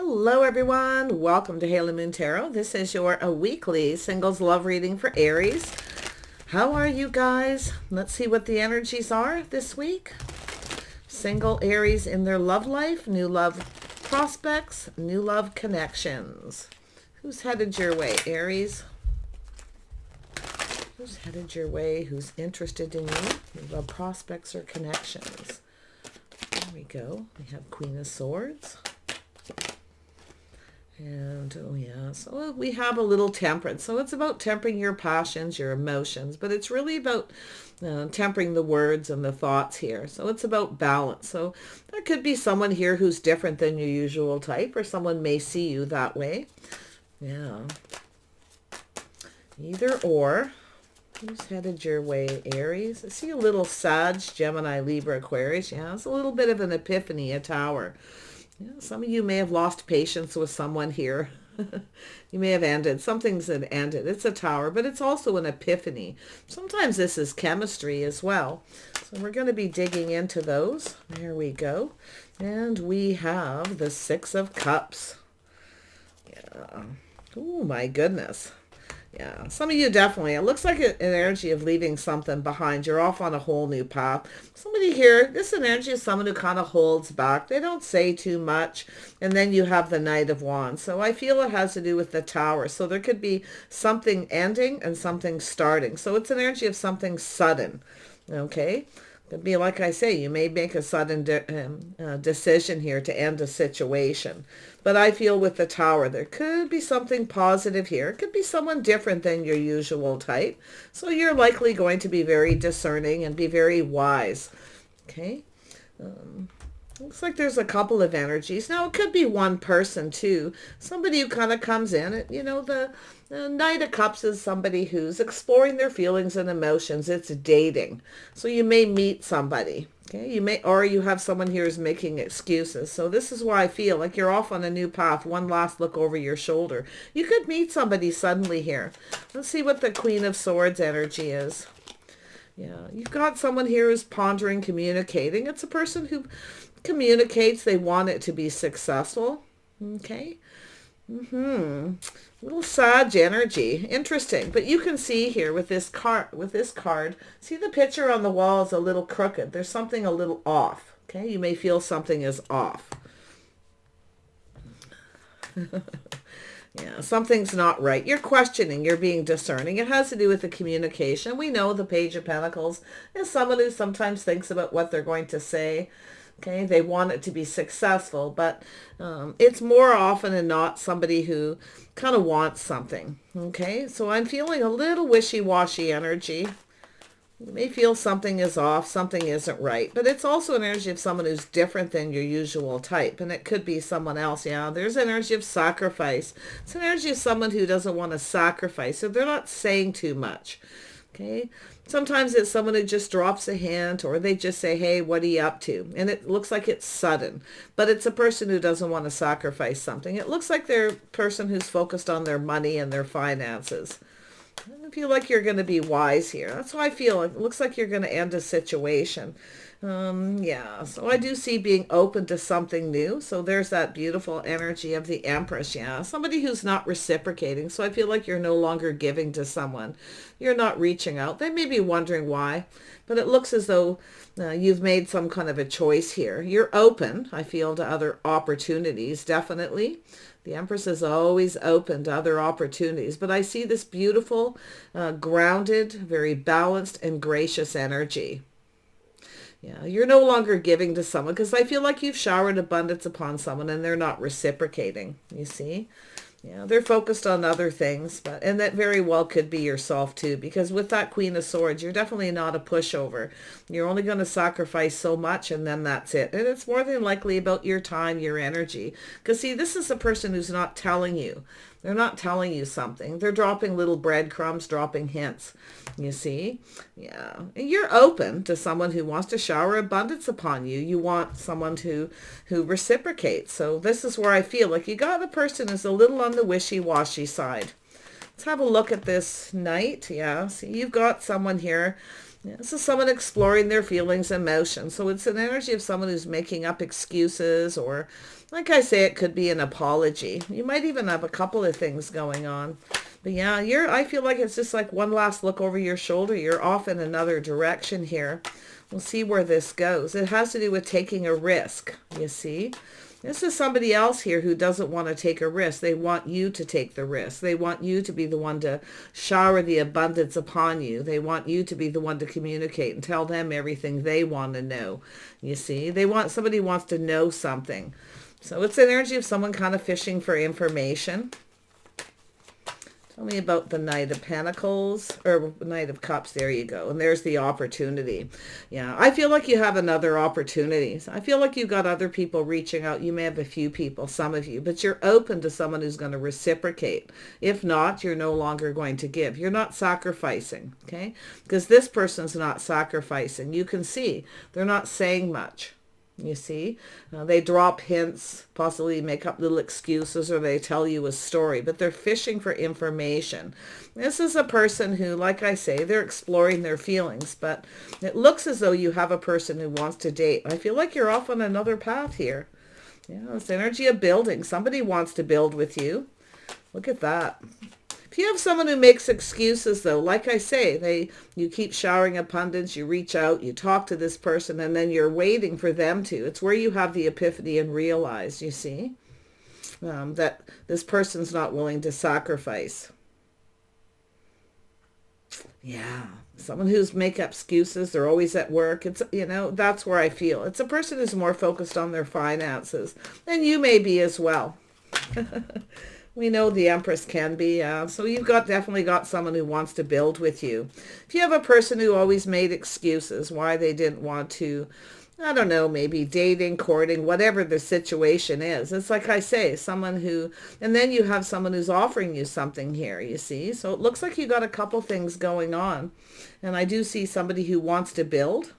Hello everyone, welcome to Halo Moon Tarot. This is your weekly singles love reading for Aries. How are you guys? Let's see what the energies are this week. Single Aries in their love life, new love prospects, new love connections. Who's headed your way, Aries? Who's headed your way? Who's interested in you? New love prospects or connections? There we go. We have Queen of Swords. And, oh yeah, so we have a little temperance. So it's about tempering your passions, your emotions, but it's really about tempering the words and the thoughts here. So it's about balance. So there could be someone here who's different than your usual type, or someone may see you that way. Yeah. Either or. Who's headed your way, Aries? I see a little Sag, Gemini, Libra, Aquarius. Yeah, it's a little bit of an epiphany, a tower. Yeah, some of you may have lost patience with someone here. You may have ended. Something's ended. It's a tower, but it's also an epiphany. Sometimes this is chemistry as well. So we're going to be digging into those. There we go. And we have the Six of Cups. Yeah. Oh, my goodness. Yeah, some of you definitely, it looks like an energy of leaving something behind. You're off on a whole new path. Somebody here, this energy is someone who kind of holds back. They don't say too much. And then you have the Knight of Wands. So I feel it has to do with the Tower. So there could be something ending and something starting. So it's an energy of something sudden. Okay? Could be, like I say, you may make a sudden decision here to end a situation. But I feel with the Tower, there could be something positive here. It could be someone different than your usual type. So you're likely going to be very discerning and be very wise. Okay? Looks like there's a couple of energies. Now, it could be one person, too. Somebody who kind of comes in. You know, the Knight of Cups is somebody who's exploring their feelings and emotions. It's dating. So you may meet somebody. Okay, you may, or you have someone here who's making excuses. So this is why I feel like you're off on a new path. One last look over your shoulder. You could meet somebody suddenly here. Let's see what the Queen of Swords energy is. Yeah, you've got someone here who's pondering, communicating. It's a person who communicates. They want it to be successful. Okay. Little Sag energy. Interesting. But you can see here with this card, see the picture on the wall is a little crooked. There's something a little off. Okay. You may feel something is off. Yeah, something's not right. You're questioning. You're being discerning. It has to do with the communication. We know the Page of Pentacles is someone who sometimes thinks about what they're going to say. Okay, they want it to be successful, but it's more often than not somebody who kind of wants something. Okay, so I'm feeling a little wishy-washy energy. You may feel something is off, something isn't right, but it's also an energy of someone who's different than your usual type, and it could be someone else. Yeah, there's an energy of sacrifice. It's an energy of someone who doesn't want to sacrifice, so they're not saying too much. Okay, sometimes it's someone who just drops a hint, or they just say, hey, what are you up to? And it looks like it's sudden, but it's a person who doesn't want to sacrifice something. It looks like they're a person who's focused on their money and their finances. I feel like you're going to be wise here. That's how I feel. It looks like you're going to end a situation. Yeah, so I do see being open to something new. So there's that beautiful energy of the Empress. Yeah, somebody who's not reciprocating. So I feel like you're no longer giving to someone. You're not reaching out. They may be wondering why, but it looks as though you've made some kind of a choice here. You're open, I feel, to other opportunities, definitely. The Empress is always open to other opportunities, but I see this beautiful, grounded, very balanced and gracious energy. Yeah, you're no longer giving to someone because I feel like you've showered abundance upon someone and they're not reciprocating, you see? Yeah, they're focused on other things, and that very well could be yourself too, because with that Queen of Swords, you're definitely not a pushover. You're only going to sacrifice so much and then that's it. And it's more than likely about your time, your energy. Because see, this is a person who's not telling you. They're not telling you something. They're dropping little breadcrumbs, dropping hints. You see? Yeah. And you're open to someone who wants to shower abundance upon you. You want someone who reciprocates. So this is where I feel like you got a person who's a little on the wishy-washy side. Let's have a look at this Knight. Yeah. See, you've got someone here Yeah, this is someone exploring their feelings and emotions. So it's an energy of someone who's making up excuses, or like I say, it could be an apology. You might even have a couple of things going on. But yeah, I feel like it's just like one last look over your shoulder. You're off in another direction here. We'll see where this goes. It has to do with taking a risk, you see. This is somebody else here who doesn't want to take a risk. They want you to take the risk. They want you to be the one to shower the abundance upon you. They want you to be the one to communicate and tell them everything they want to know. You see, somebody wants to know something. So it's the energy of someone kind of fishing for information. Tell me about the Knight of Pentacles, or Knight of Cups. There you go. And there's the opportunity. Yeah, I feel like you have another opportunity. I feel like you've got other people reaching out. You may have a few people, some of you, but you're open to someone who's going to reciprocate. If not, you're no longer going to give. You're not sacrificing, okay? Because this person's not sacrificing. You can see they're not saying much. You see, they drop hints, possibly make up little excuses, or they tell you a story, but they're fishing for information. This is a person who, like I say, they're exploring their feelings, but it looks as though you have a person who wants to date. I feel like you're off on another path here. Yeah, it's energy of building. Somebody wants to build with you. Look at that. If you have someone who makes excuses, though, like I say, you keep showering abundance, you reach out, you talk to this person, and then you're waiting for them to. It's where you have the epiphany and realize, you see, that this person's not willing to sacrifice. Yeah, someone who's make up excuses, they're always at work. It's, that's where I feel. It's a person who's more focused on their finances, and you may be as well. We know the Empress can be. So you've definitely got someone who wants to build with you. If you have a person who always made excuses why they didn't want to, I don't know, maybe dating, courting, whatever the situation is. It's like I say, someone who, and then you have someone who's offering you something here, you see. So it looks like you got a couple things going on. And I do see somebody who wants to build.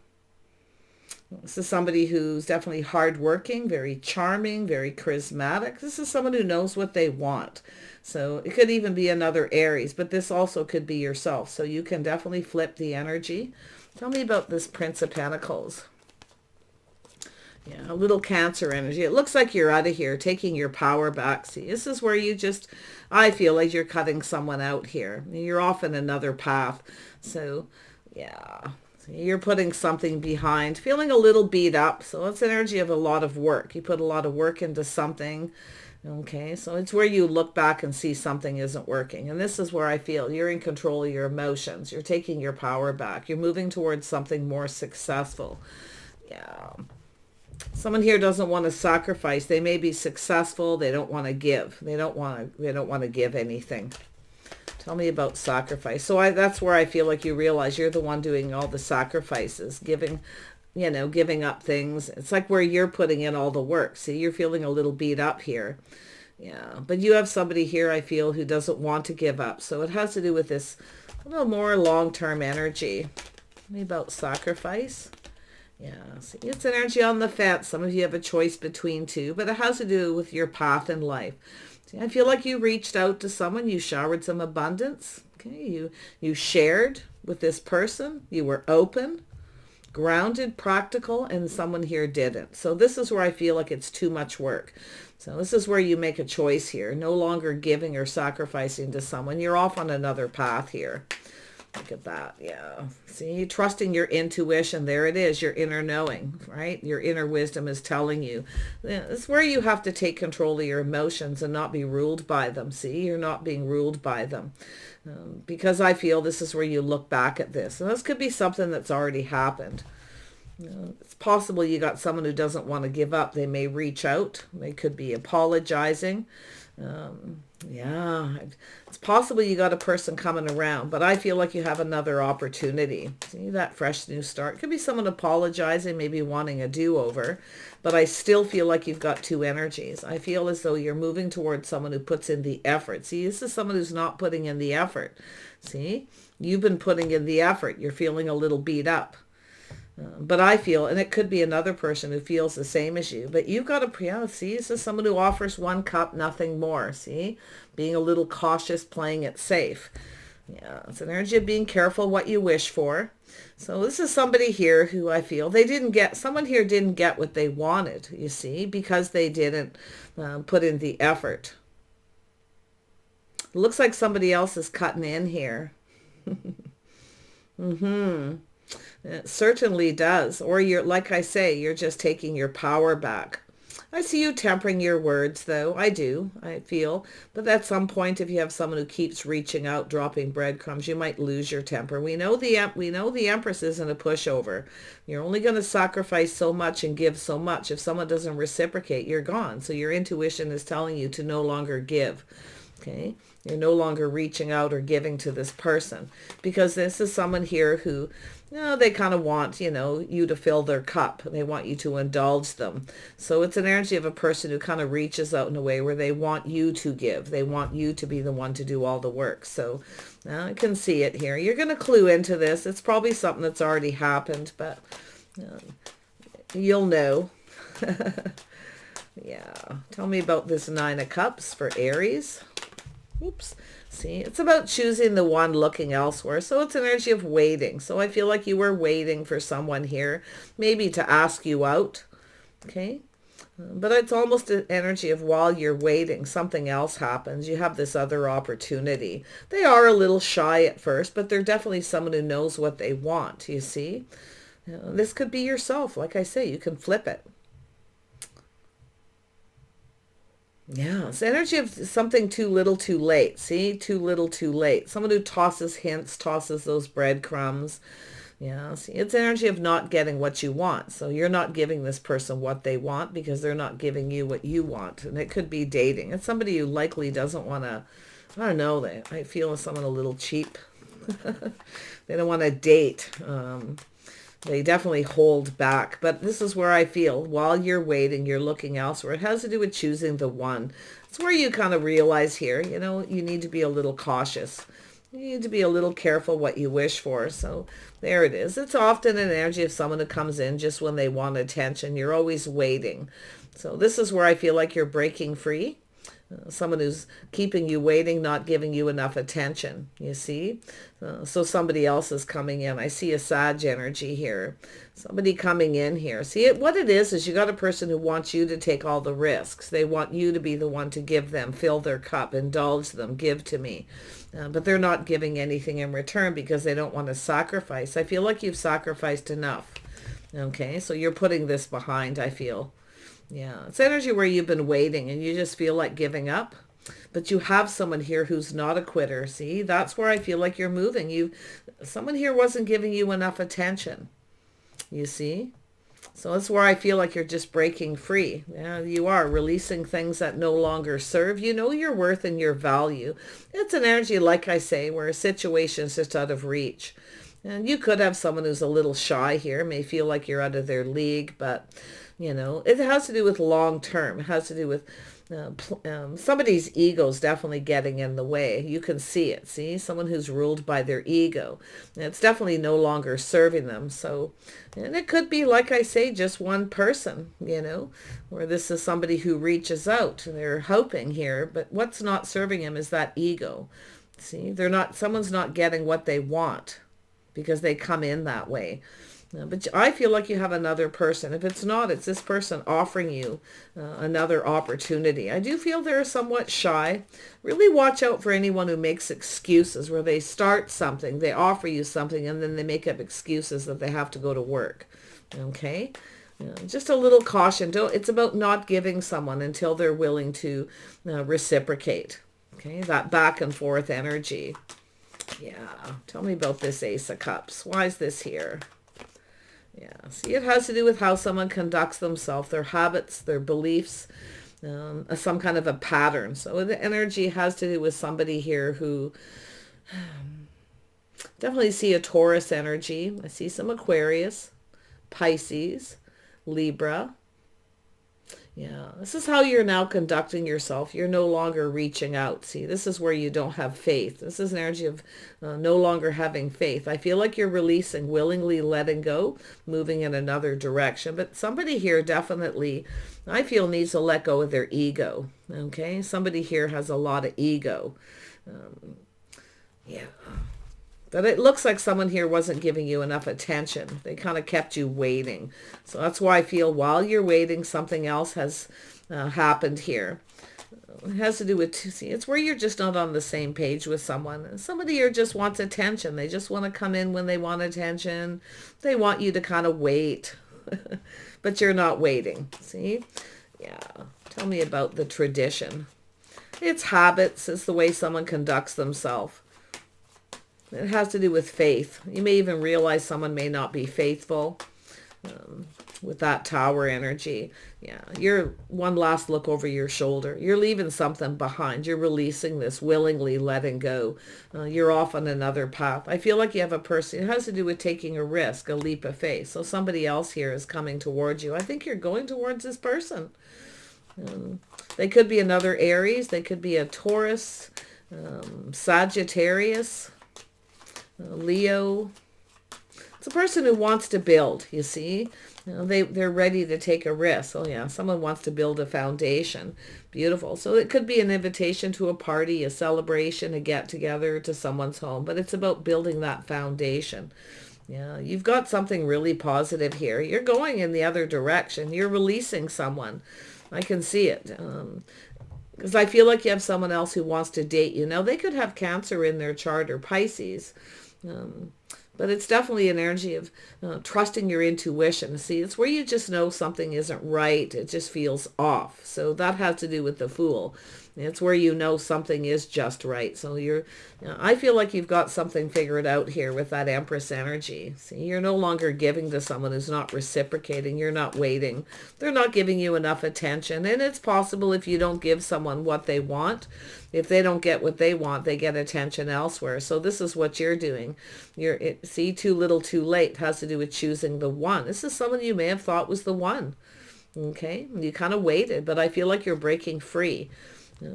This is somebody who's definitely hardworking, very charming, very charismatic. This is someone who knows what they want. So it could even be another Aries, but this also could be yourself. So you can definitely flip the energy. Tell me about this Prince of Pentacles. Yeah, a little Cancer energy. It looks like you're out of here, taking your power back. See, this is where I feel like you're cutting someone out here. You're off in another path. So, yeah. You're putting something behind, feeling a little beat up. So it's energy of a lot of work. You put a lot of work into something. Okay, so it's where you look back and see something isn't working. And this is where I feel you're in control of your emotions. You're taking your power back. You're moving towards something more successful. Yeah. Someone here doesn't want to sacrifice. They may be successful. They don't want to give. They don't want to give anything. Tell me about sacrifice. So that's where I feel like you realize you're the one doing all the sacrifices, giving up things. It's like where you're putting in all the work. See, you're feeling a little beat up here. Yeah, but you have somebody here, I feel, who doesn't want to give up. So it has to do with this a little more long-term energy. Tell me about sacrifice. Yeah, see, it's energy on the fence. Some of you have a choice between two, but it has to do with your path in life. I feel like you reached out to someone, you showered some abundance. Okay, you shared with this person, you were open, grounded, practical, and someone here didn't. So this is where I feel like it's too much work. So this is where you make a choice here, no longer giving or sacrificing to someone. You're off on another path here. Look at that. Yeah. See, trusting your intuition. There it is. Your inner knowing, right? Your inner wisdom is telling you. It's where you have to take control of your emotions and not be ruled by them. See, you're not being ruled by them. Because I feel this is where you look back at this. And this could be something that's already happened. It's possible you got someone who doesn't want to give up. They may reach out. They could be apologizing. Yeah, it's possible you got a person coming around, but I feel like you have another opportunity. See that fresh new start? Could be someone apologizing, maybe wanting a do-over, but I still feel like you've got two energies. I feel as though you're moving towards someone who puts in the effort. See, this is someone who's not putting in the effort. See, you've been putting in the effort. You're feeling a little beat up. But I feel, and it could be another person who feels the same as you, but you've got to, see, this is someone who offers one cup, nothing more, see? Being a little cautious, playing it safe. Yeah, it's an energy of being careful what you wish for. So this is somebody here who I feel someone here didn't get what they wanted, you see, because they didn't put in the effort. It looks like somebody else is cutting in here. Mm-hmm. It certainly does. Or you're, like I say, you're just taking your power back. I see you tempering your words, though. I do, I feel. But at some point, if you have someone who keeps reaching out, dropping breadcrumbs, you might lose your temper. We know the Empress isn't a pushover. You're only going to sacrifice so much and give so much. If someone doesn't reciprocate, you're gone. So your intuition is telling you to no longer give. Okay? You're no longer reaching out or giving to this person, because this is someone here who, they kind of want, you to fill their cup. They want you to indulge them. So it's an energy of a person who kind of reaches out in a way where they want you to give. They want you to be the one to do all the work. So I can see it here. You're going to clue into this. It's probably something that's already happened, but you'll know. Yeah. Tell me about this Nine of Cups for Aries. Oops. See, it's about choosing the one, looking elsewhere. So it's an energy of waiting. So I feel like you were waiting for someone here, maybe to ask you out. Okay. But it's almost an energy of while you're waiting, something else happens. You have this other opportunity. They are a little shy at first, but they're definitely someone who knows what they want. You see, this could be yourself. Like I say, you can flip it. Yeah, it's energy of something too little too late. See, too little too late. Someone who tosses hints, tosses those breadcrumbs. Yeah, see, it's energy of not getting what you want. So you're not giving this person what they want because they're not giving you what you want. And it could be dating. It's somebody who likely doesn't want to, I don't know, I feel someone a little cheap. They don't want to date. They definitely hold back. But this is where I feel while you're waiting, you're looking elsewhere. It has to do with choosing the one. It's where you kind of realize here, you need to be a little cautious. You need to be a little careful what you wish for. So there it is. It's often an energy of someone who comes in just when they want attention. You're always waiting. So this is where I feel like you're breaking free. Someone who's keeping you waiting, not giving you enough attention, you see? So somebody else is coming in. I see a Sag energy here. Somebody coming in here. See, what it is you got a person who wants you to take all the risks. They want you to be the one to give them, fill their cup, indulge them, give to me. But they're not giving anything in return because they don't want to sacrifice. I feel like you've sacrificed enough. Okay, so you're putting this behind, I feel. Yeah, it's energy where you've been waiting and you just feel like giving up. But you have someone here who's not a quitter. See, that's where I feel like you're moving. Someone here wasn't giving you enough attention. You see? So that's where I feel like you're just breaking free. Yeah, you are releasing things that no longer serve. You know your worth and your value. It's an energy, like I say, where a situation is just out of reach. And you could have someone who's a little shy here, may feel like you're out of their league, but it has to do with long term. It has to do with somebody's ego's definitely getting in the way. You can see it. See, someone who's ruled by their ego. And it's definitely no longer serving them. So, and it could be, like I say, just one person, where this is somebody who reaches out. They're hoping here, but what's not serving them is that ego. See, someone's not getting what they want because they come in that way. But I feel like you have another person. If it's not, it's this person offering you another opportunity. I do feel they're somewhat shy. Really watch out for anyone who makes excuses, where they start something, they offer you something, and then they make up excuses that they have to go to work. Okay? Just a little caution. It's about not giving someone until they're willing to reciprocate. Okay? That back and forth energy. Yeah. Tell me about this Ace of Cups. Why is this here? Yeah, see, it has to do with how someone conducts themselves, their habits, their beliefs, some kind of a pattern. So the energy has to do with somebody here who definitely see a Taurus energy. I see some Aquarius, Pisces, Libra. Yeah, this is how you're now conducting yourself. You're no longer reaching out. See, this is where you don't have faith. This is an energy of no longer having faith. I feel like you're releasing, willingly letting go, moving in another direction. But somebody here definitely, I feel, needs to let go of their ego. Okay, somebody here has a lot of ego. Yeah. But it looks like someone here wasn't giving you enough attention. They kind of kept you waiting. So that's why I feel while you're waiting, something else has happened here. It has to do with, see, it's where you're just not on the same page with someone. Somebody here just wants attention. They just want to come in when they want attention. They want you to kind of wait. But you're not waiting. See? Yeah. Tell me about the tradition. It's habits. It's the way someone conducts themselves. It has to do with faith. You may even realize someone may not be faithful with that Tower energy. Yeah, you're one last look over your shoulder. You're leaving something behind. You're releasing this, willingly letting go. You're off on another path. I feel like you have a person. It has to do with taking a risk, a leap of faith. So somebody else here is coming towards you. I think you're going towards this person. They could be another Aries. They could be a Taurus, Sagittarius, Leo. It's a person who wants to build, you see. They're ready to take a risk. Oh yeah, someone wants to build a foundation. Beautiful. So it could be an invitation to a party, a celebration, a get-together to someone's home. But it's about building that foundation. Yeah, you've got something really positive here. You're going in the other direction. You're releasing someone. I can see it. Because I feel like you have someone else who wants to date you. Now, they could have Cancer in their chart or Pisces. But it's definitely an energy of trusting your intuition. See, it's where you just know something isn't right. It just feels off. So that has to do with the Fool. It's where you know something is just right. So I feel like you've got something figured out here with that Empress energy. See, you're no longer giving to someone who's not reciprocating. You're not waiting. They're not giving you enough attention. And it's possible if you don't give someone what they want, if they don't get what they want, they get attention elsewhere. So this is what you're doing. See, too little, too late has to do with choosing the one. This is someone you may have thought was the one. Okay, you kind of waited, but I feel like you're breaking free.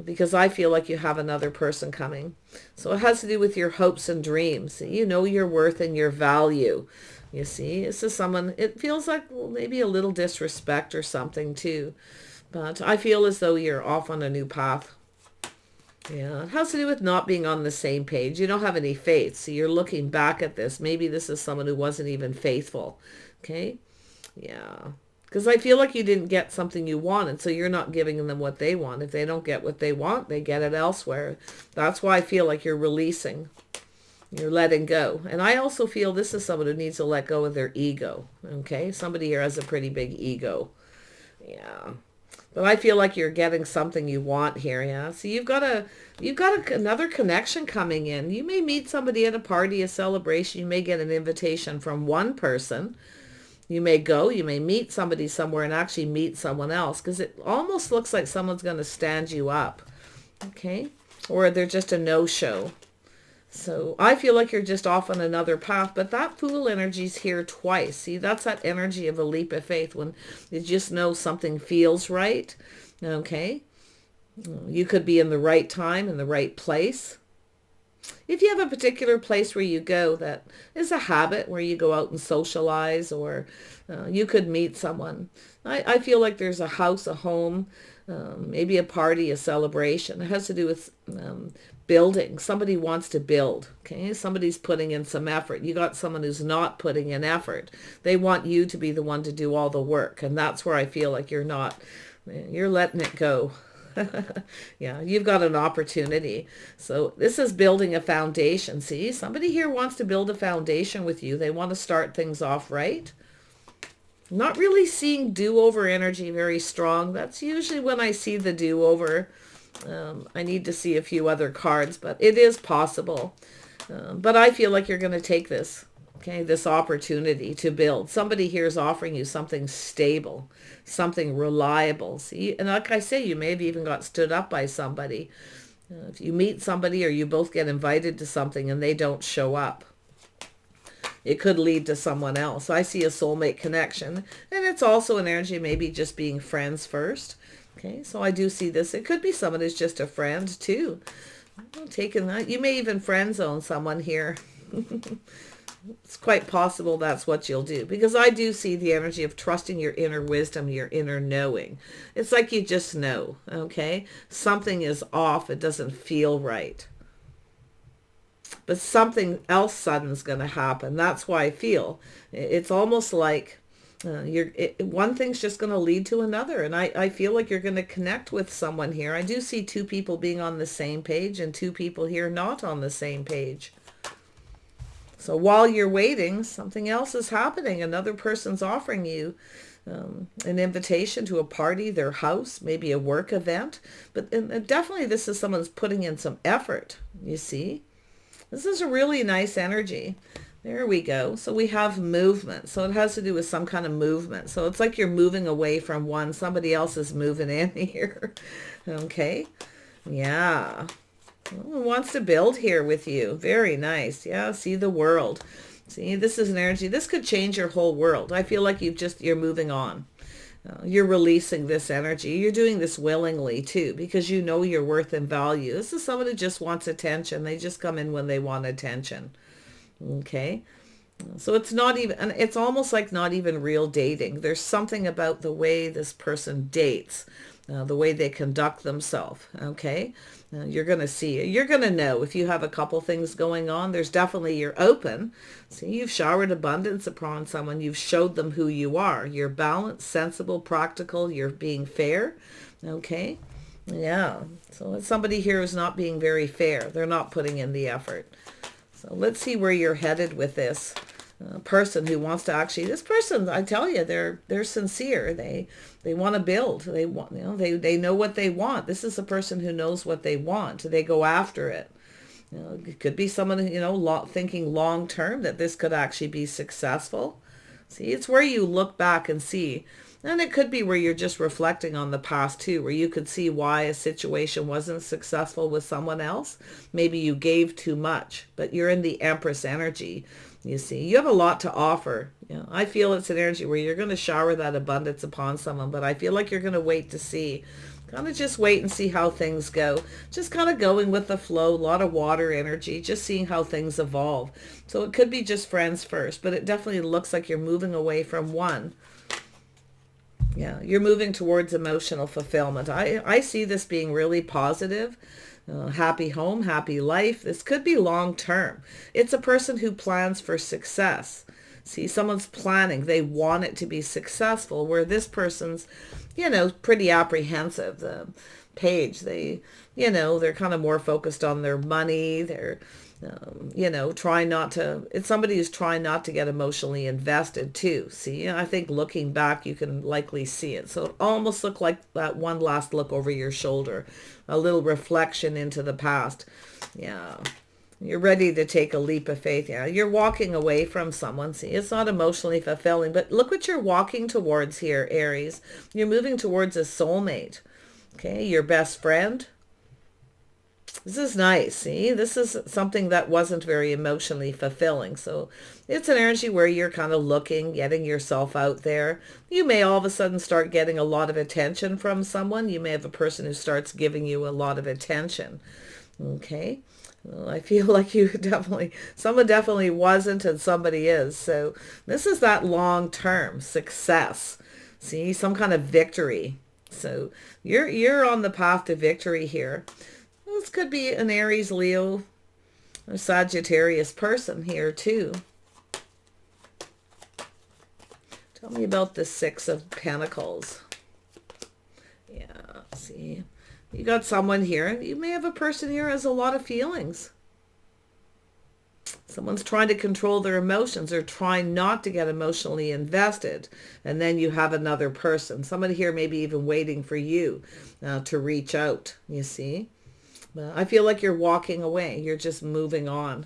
Because I feel like you have another person coming. So it has to do with your hopes and dreams. You know your worth and your value. You see, this is someone, it feels like maybe a little disrespect or something too. But I feel as though you're off on a new path. Yeah, it has to do with not being on the same page. You don't have any faith. So you're looking back at this. Maybe this is someone who wasn't even faithful. Okay? Yeah. Because I feel like you didn't get something you wanted, so you're not giving them what they want. If they don't get what they want, they get it elsewhere. That's why I feel like you're releasing. You're letting go. And I also feel this is someone who needs to let go of their ego. Okay? Somebody here has a pretty big ego. Yeah. But I feel like you're getting something you want here, yeah? So you've got another connection coming in. You may meet somebody at a party, a celebration. You may get an invitation from one person. You may go, you may meet somebody somewhere and actually meet someone else because it almost looks like someone's going to stand you up, okay? Or they're just a no-show. So I feel like you're just off on another path, but that Fool energy's here twice. See, that's that energy of a leap of faith when you just know something feels right, okay? You could be in the right time, in the right place. If you have a particular place where you go that is a habit where you go out and socialize or you could meet someone. I feel like there's a house, a home, maybe a party, a celebration. It has to do with building. Somebody wants to build. Okay, somebody's putting in some effort. You got someone who's not putting in effort. They want you to be the one to do all the work. And that's where I feel like you're not. You're letting it go. Yeah, you've got an opportunity. So this is building a foundation. See, somebody here wants to build a foundation with you. They want to start things off right. Not really seeing do-over energy very strong. That's usually when I see the do-over. I need to see a few other cards, but it is possible. But I feel like you're going to take this. Okay, this opportunity to build. Somebody here is offering you something stable, something reliable. See, and like I say, you may have even got stood up by somebody. If you meet somebody or you both get invited to something and they don't show up, it could lead to someone else. I see a soulmate connection, and it's also an energy maybe just being friends first. Okay, so I do see this. It could be someone who's just a friend too. I'm taking that. You may even friend zone someone here. It's quite possible that's what you'll do, because I do see the energy of trusting your inner wisdom, your inner knowing. It's like you just know, okay? Something is off. It doesn't feel right. but something else sudden is going to happen. That's why I feel it's almost like one thing's just going to lead to another. And I feel like you're going to connect with someone here. I do see two people being on the same page and two people here not on the same page. So while you're waiting, something else is happening. Another person's offering you an invitation to a party, their house, maybe a work event. But definitely this is someone's putting in some effort, you see. This is a really nice energy. There we go. So we have movement. So it has to do with some kind of movement. So it's like you're moving away from one. Somebody else is moving in here. Okay. Yeah. Well, wants to build here with you. Very nice. Yeah. See the world. See, this is an energy. This could change your whole world. I feel like you're moving on. You're releasing this energy. You're doing this willingly too, because you know your worth and value. This is someone who just wants attention. They just come in when they want attention. Okay. So it's not even, and it's almost like not even real dating. There's something about the way this person dates, the way they conduct themselves. Okay. You're going to see, you're going to know if you have a couple things going on. There's definitely, you're open. See, you've showered abundance upon someone. You've showed them who you are. You're balanced, sensible, practical. You're being fair. Okay. Yeah. So it's somebody here who's not being very fair. They're not putting in the effort. So let's see where you're headed with this person who wants to actually, this person, I tell you, they're sincere. They want to build. They want, they know what they want. This is a person who knows what they want. They go after it. It could be someone, thinking long term that this could actually be successful. See, it's where you look back and see. And it could be where you're just reflecting on the past too, where you could see why a situation wasn't successful with someone else. Maybe you gave too much, but you're in the Empress energy. You see, you have a lot to offer. I feel it's an energy where you're going to shower that abundance upon someone, but I feel like you're going to wait to see. Kind of just wait and see how things go. Just kind of going with the flow, a lot of water energy, just seeing how things evolve. So it could be just friends first, but it definitely looks like you're moving away from one. Yeah, you're moving towards emotional fulfillment. I see this being really positive. Happy home, happy life. This could be long term. It's a person who plans for success. See, someone's planning. They want it to be successful, where this person's, pretty apprehensive. The page, they're kind of more focused on their money. They're trying not to, it's somebody who's trying not to get emotionally invested too. See, I think looking back, you can likely see it. So it almost looked like that one last look over your shoulder, a little reflection into the past. Yeah. You're ready to take a leap of faith. Yeah. You're walking away from someone. See, it's not emotionally fulfilling, but look what you're walking towards here, Aries. You're moving towards a soulmate. Okay. Your best friend. This is nice. See, this is something that wasn't very emotionally fulfilling. So it's an energy where you're kind of looking, getting yourself out there. You may all of a sudden start getting a lot of attention from someone. You may have a person who starts giving you a lot of attention. Okay. Well, I feel like someone definitely wasn't and somebody is. So this is that long-term success. See, some kind of victory. So you're on the path to victory here. This could be an Aries, Leo, or Sagittarius person here too. Tell me about the Six of Pentacles. Yeah, see. You got someone here. You may have a person here who has a lot of feelings. Someone's trying to control their emotions or trying not to get emotionally invested. And then you have another person. Somebody here maybe even waiting for you to reach out, you see. I feel like you're walking away. You're just moving on.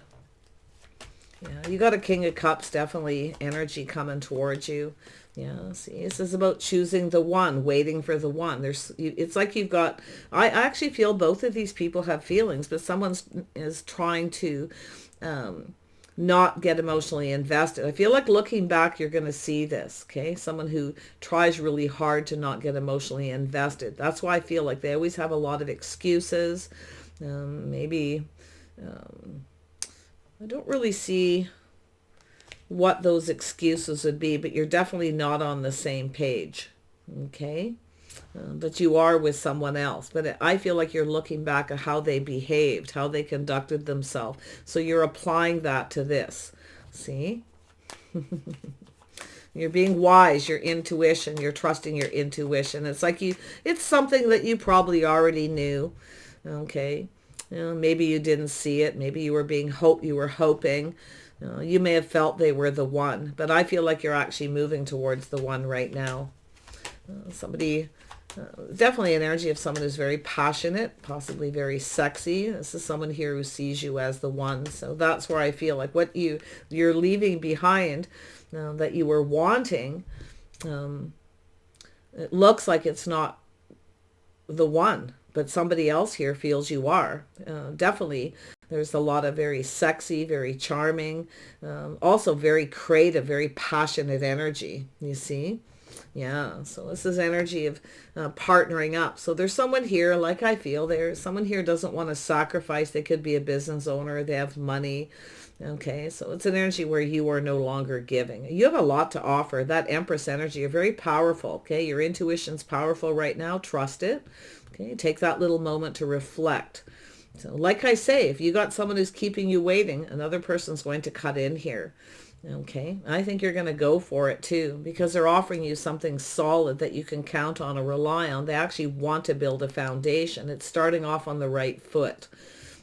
Yeah, you got a King of Cups, definitely energy coming towards you. Yeah, see, this is about choosing the one, waiting for the one. It's like you've got, I actually feel both of these people have feelings, but someone is trying to not get emotionally invested. I feel like looking back, you're going to see this, okay? Someone who tries really hard to not get emotionally invested. That's why I feel like they always have a lot of excuses. Maybe I don't really see what those excuses would be, but you're definitely not on the same page. Okay. but you are with someone else. But I feel like you're looking back at how they behaved, how they conducted themselves. So you're applying that to this. See? You're being wise, your intuition, you're trusting your intuition. It's like it's something that you probably already knew. Okay. Maybe you didn't see it. Maybe you were hoping. You may have felt they were the one, but I feel like you're actually moving towards the one right now. Somebody, definitely an energy of someone who's very passionate, possibly very sexy. This is someone here who sees you as the one. So that's where I feel like what you're leaving behind that you were wanting, it looks like it's not the one, but somebody else here feels you are. Definitely, there's a lot of very sexy, very charming, also very creative, very passionate energy, you see? Yeah, so this is energy of partnering up. So there's someone here, like I feel, someone here doesn't want to sacrifice. They could be a business owner. They have money. Okay, so it's an energy where you are no longer giving. You have a lot to offer. That Empress energy, you're very powerful. Okay, your intuition's powerful right now. Trust it. Okay, take that little moment to reflect. So like I say, if you got someone who's keeping you waiting, another person's going to cut in here. Okay, I think you're going to go for it too, because they're offering you something solid that you can count on or rely on. They actually want to build a foundation. It's starting off on the right foot.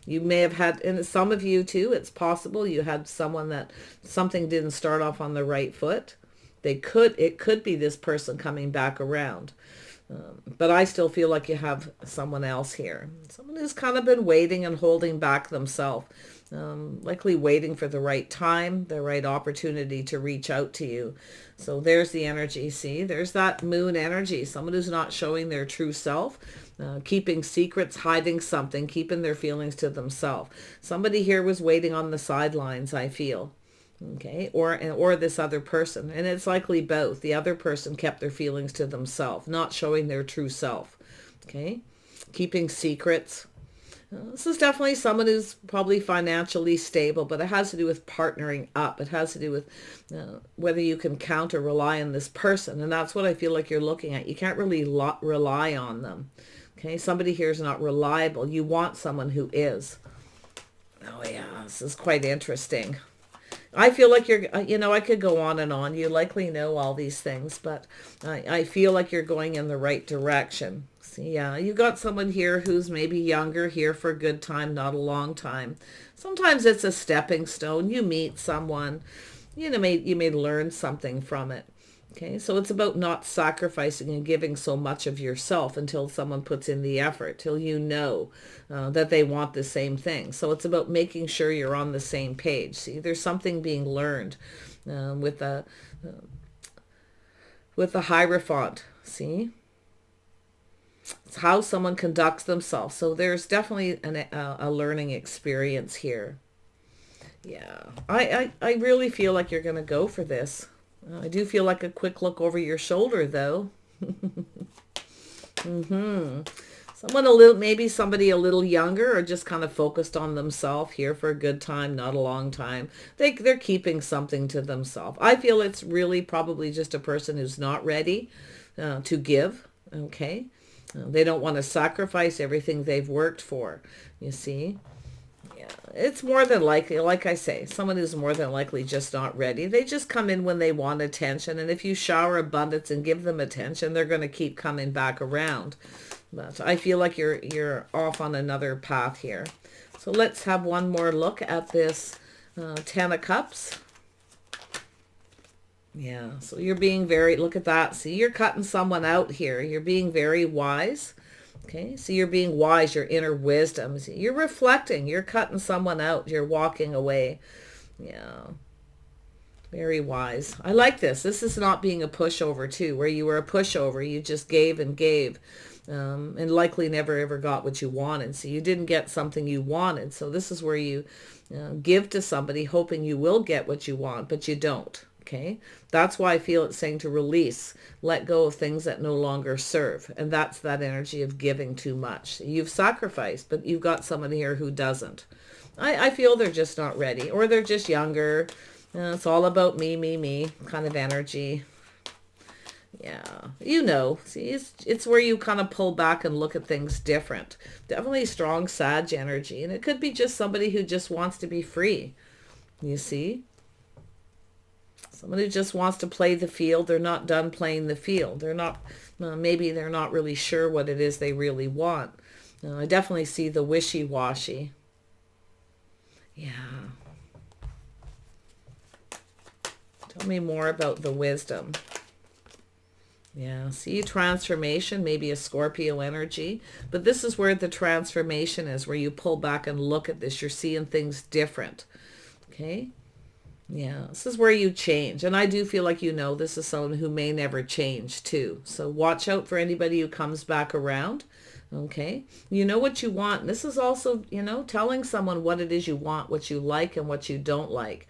You may have had, and some of you too, it's possible you had something didn't start off on the right foot. It could be this person coming back around. But I still feel like you have someone else here. Someone who's kind of been waiting and holding back themselves. Likely waiting for the right time, the right opportunity to reach out to you. So there's the energy. See, there's that moon energy. Someone who's not showing their true self, keeping secrets, hiding something, keeping their feelings to themselves. Somebody here was waiting on the sidelines, I feel. Okay, or this other person, and it's likely both. The other person kept their feelings to themselves, not showing their true self. Okay, keeping secrets. This is definitely someone who's probably financially stable, but it has to do with partnering up. It has to do with whether you can count or rely on this person, and that's what I feel like you're looking at. You can't really rely on them. Okay, somebody here is not reliable. You want someone who is. Oh yeah, this is quite interesting. I feel like you're, I could go on and on. You likely know all these things, but I feel like you're going in the right direction. See, yeah, you got someone here who's maybe younger, here for a good time, not a long time. Sometimes it's a stepping stone. You meet someone, you may learn something from it. Okay, so it's about not sacrificing and giving so much of yourself until someone puts in the effort, till you know that they want the same thing. So it's about making sure you're on the same page. See, there's something being learned with the Hierophant. See, it's how someone conducts themselves. So there's definitely a learning experience here. Yeah, I really feel like you're going to go for this. I do feel like a quick look over your shoulder, though. Maybe somebody a little younger, or just kind of focused on themselves, here for a good time, not a long time. They're keeping something to themselves. I feel it's really probably just a person who's not ready to give. Okay, they don't want to sacrifice everything they've worked for. You see. It's more than likely, like I say, someone who's more than likely just not ready. They just come in when they want attention. And if you shower abundance and give them attention, they're going to keep coming back around. But I feel like you're off on another path here. So let's have one more look at this Ten of Cups. Yeah, so you're being look at that. See, you're cutting someone out here. You're being very wise. Okay, so you're being wise, your inner wisdom. You're reflecting, you're cutting someone out, you're walking away. Yeah, very wise. I like this. This is not being a pushover too, where you were a pushover. You just gave and gave and likely never ever got what you wanted. So you didn't get something you wanted. So this is where you give to somebody hoping you will get what you want, but you don't. Okay, that's why I feel it's saying to release, let go of things that no longer serve. And that's that energy of giving too much. You've sacrificed, but you've got someone here who doesn't. I feel they're just not ready, or they're just younger. It's all about me kind of energy. Yeah, you know, see, it's where you kind of pull back and look at things different. Definitely strong Sag energy, and it could be just somebody who just wants to be free. You see? Someone who just wants to play the field. They're not done playing the field. They're not, maybe they're not really sure what it is they really want. I definitely see the wishy-washy. Yeah. Tell me more about the wisdom. Yeah, see, transformation, maybe a Scorpio energy. But this is where the transformation is, where you pull back and look at this. You're seeing things different. Okay? Yeah, this is where you change. And I do feel like, you know, this is someone who may never change too. So watch out for anybody who comes back around. Okay? You know what you want. This is also, you know, telling someone what it is you want, what you like and what you don't like.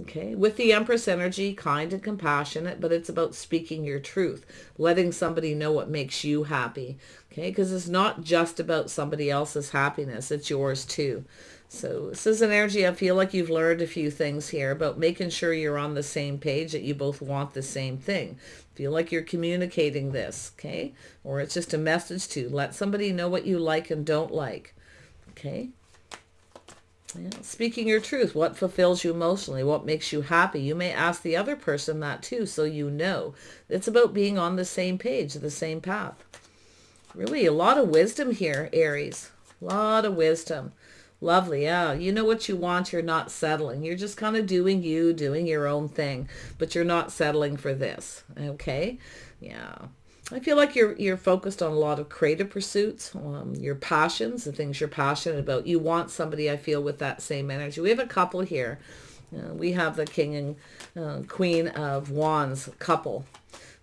Okay, with the Empress energy, kind and compassionate, but it's about speaking your truth, letting somebody know what makes you happy. Okay, because it's not just about somebody else's happiness, it's yours too. So this is an energy, I feel like you've learned a few things here about making sure you're on the same page, that you both want the same thing. Feel like you're communicating this, okay? Or it's just a message to let somebody know what you like and don't like, okay? Yeah. Speaking your truth, what fulfills you emotionally, what makes you happy. You may ask the other person that too, so you know. It's about being on the same page, the same path. Really, a lot of wisdom here, Aries. A lot of wisdom. Lovely, yeah. You know what you want, you're not settling. You're just kind of doing you, doing your own thing, but you're not settling for this, okay? Yeah. I feel like you're focused on a lot of creative pursuits, your passions, the things you're passionate about. You want somebody, I feel, with that same energy. We have a couple here. We have the King and Queen of Wands couple.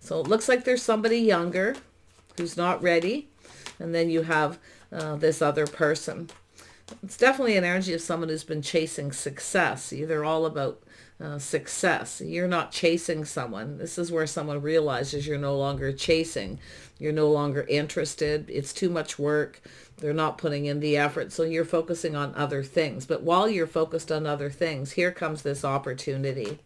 So it looks like there's somebody younger who's not ready. And then you have this other person. It's definitely an energy of someone who's been chasing success. They're all about success. You're not chasing someone. This is where someone realizes you're no longer chasing. You're no longer interested. It's too much work. They're not putting in the effort. So you're focusing on other things. But while you're focused on other things, here comes this opportunity.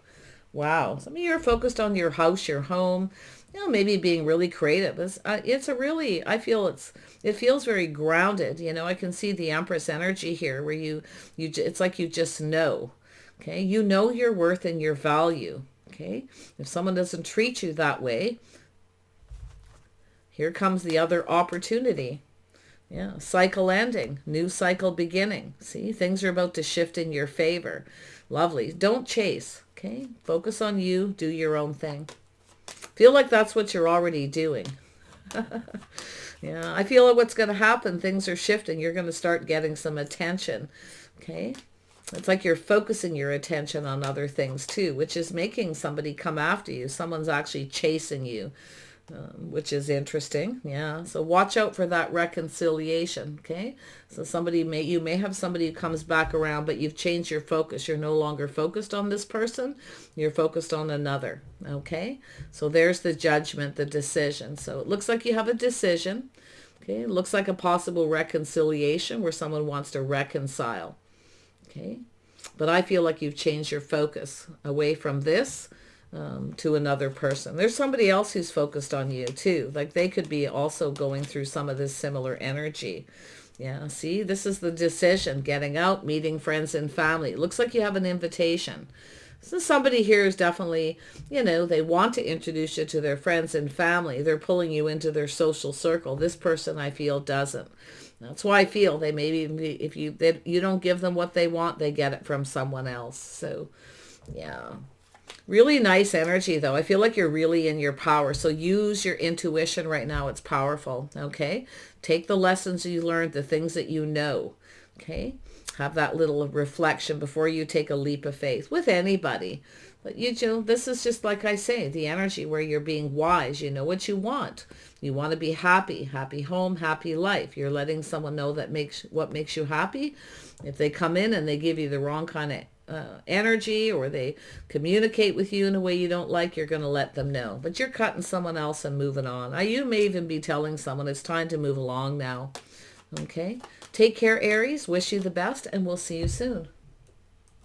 Wow. Some of you are focused on your house, your home, you know, maybe being really creative. It's a really, I feel it feels very grounded. You know, I can see the Empress energy here where it's like you just know. Okay, you know your worth and your value. Okay, if someone doesn't treat you that way, here comes the other opportunity. Yeah, cycle ending, new cycle beginning. See, things are about to shift in your favor. Lovely. Don't chase. Okay, focus on you, do your own thing. Feel like that's what you're already doing. Yeah, I feel like what's going to happen, things are shifting. You're going to start getting some attention. Okay. It's like you're focusing your attention on other things too, which is making somebody come after you. Someone's actually chasing you, which is interesting. Yeah. So watch out for that reconciliation. Okay. So you may have somebody who comes back around, but you've changed your focus. You're no longer focused on this person. You're focused on another. Okay. So there's the judgment, the decision. So it looks like you have a decision. Okay. It looks like a possible reconciliation where someone wants to reconcile. Okay, but I feel like you've changed your focus away from this to another person. There's somebody else who's focused on you too. Like they could be also going through some of this similar energy. Yeah, see, this is the decision, getting out, meeting friends and family. It looks like you have an invitation. So somebody here is definitely, you know, they want to introduce you to their friends and family. They're pulling you into their social circle. This person, I feel, doesn't. That's why I feel they maybe, if you don't give them what they want, they get it from someone else. So, yeah. Really nice energy, though. I feel like you're really in your power. So use your intuition right now. It's powerful, okay? Take the lessons you learned, the things that you know, okay? Have that little reflection before you take a leap of faith with anybody. But this is just like I say, the energy where you're being wise. You know what you want. You want to be happy, happy home, happy life. You're letting someone know what makes you happy. If they come in and they give you the wrong kind of energy, or they communicate with you in a way you don't like, you're going to let them know. But you're cutting someone else and moving on. You may even be telling someone it's time to move along now. Okay? Take care, Aries. Wish you the best, and we'll see you soon.